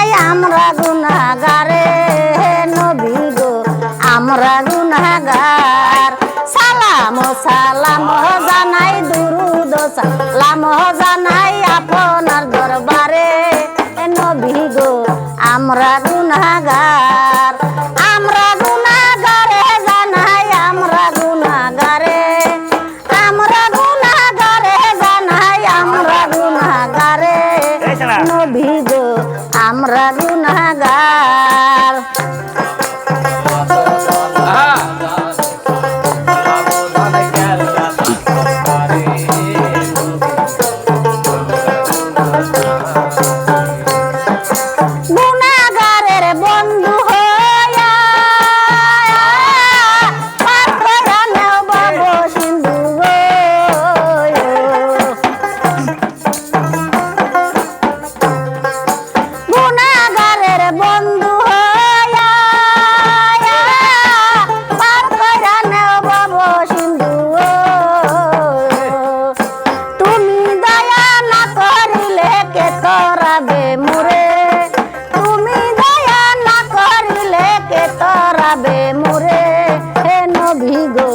জানাই আমরা গুনাহগারে নবী গো আমরা গুনাহগার সালাম সালাম জানাই দুরুদ সালাম জানাই আপনার দরবারে নবী গো আমরা গুনাহগার আমরা গুনাহগারে জানাই আমরা গুনাহগারে আমরা গুনাহগারে জানাই আমরা গুনাহগারে নবী গো আমরা গুনাহগার গুনাহগারের বন্ধু হইয়া পার কইরা নেও বাবু সিন্ধু গো গুনাহগারের বন্ধু হইয়া পার কইরা নেও বাবু সিন্ধু গো তুমি দয়া না করিলে কে তোরাবে মোরে তুমি দয়া না করিলে কে তোরাবে মোরে হে নবী গো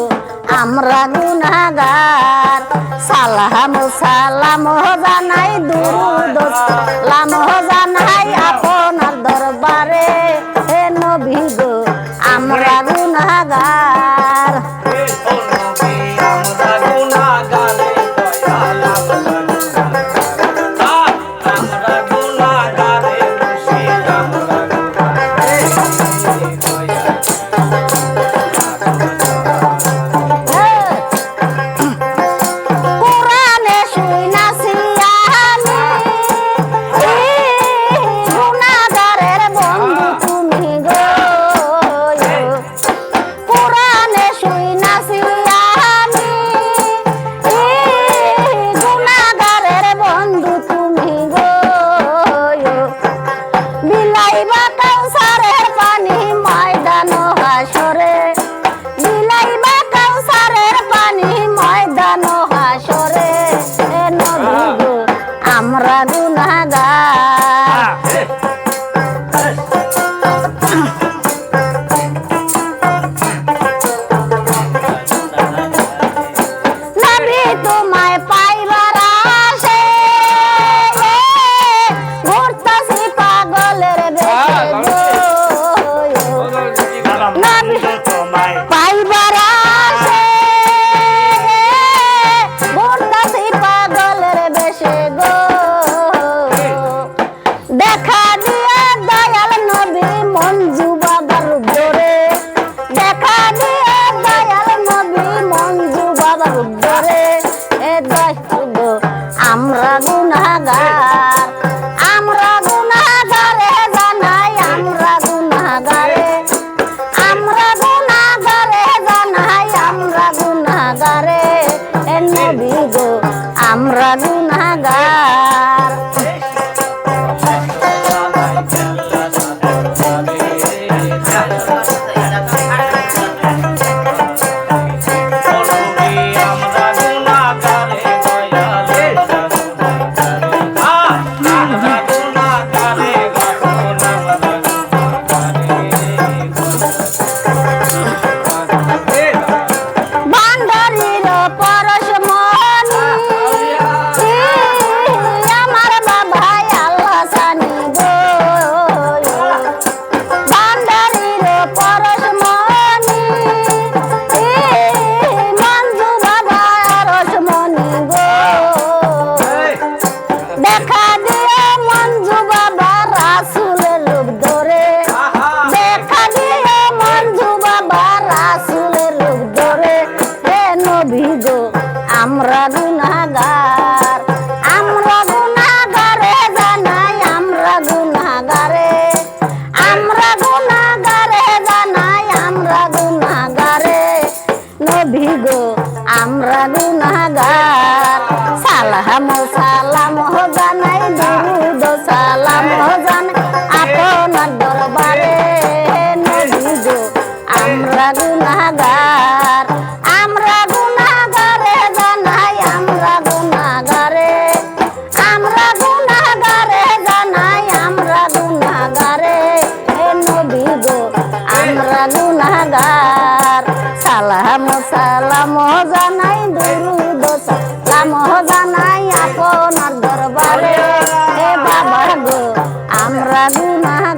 আমরা গুনাহগার সালাম সালাম জানাই দুরুদ সালাম জানাই আপনার দরবারে হে নবী গো আমরা গুনাহগার কোরআনে শুনাছি আমি গুনাহগারের বন্ধু তুমি গো কোরআনে শুনাছি আমি গুনাহগারের বন্ধু তুমি গো বিলাইবা কাউসারের পানি ময়দান হাসরে বিলাইবা কাউসারের পানি ময়দান হাসরে হে নবী গো আমরা গুনাহগার নবী তোমায় পাইবার আশে ঘুরতাছি পাগলের বেশে গো নবী পাইবার আশে ঘুরতাছি পাগলের বেশে গো দেখা দিয়ে দয়াল নবী মঞ্জু বাবার উদ্দরে দেখা দিয়ে দয়াল নবী মঞ্জু বাবার উদ্দরে এ দয়াল গো আমরা গুনাহগার আমরা গুনাহগারে জানাই আমরা গুনাহগারে আমরা গুনাহগারে জানাই আমরা গুনাহগারে এ নবী গো আমরা গুনাহগার ভান্ডারির পরশমণি আমার বাবা আল্লাহ জানি গো ভান্ডারির পরশমণি মঞ্জু বাবা রসমণি গো দেখা দিয়ে মঞ্জু বাবা রাসূলের রূপ ধরে দেখা দিয়ে মঞ্জু বাবা রাসূলের রূপ ধরে হে নবী গো আমরা গুনাহগার আমরা গুনাহগারে জানাই আমরা গুনাহগারে আমরা গুনাহগারে জানাই আমরা গুনাহগারে নবী গো আমরা গুনাহগার সালাম সালাম জানাই দুরুদ সালাম জানাই আপনার দরবারে নবী গো আমরা গুনাহগার আমরা গুনাহগারে জানাই আমরা গুনাহগারে আমরা গুনাহগারে জানাই আমরা গুনাহগার আমরা গুনাহগার সালাম সালাম জানাই দুরুদ সালাম জানাই আপনার দরবারে এ বাবা গো আমরা গুনাহগার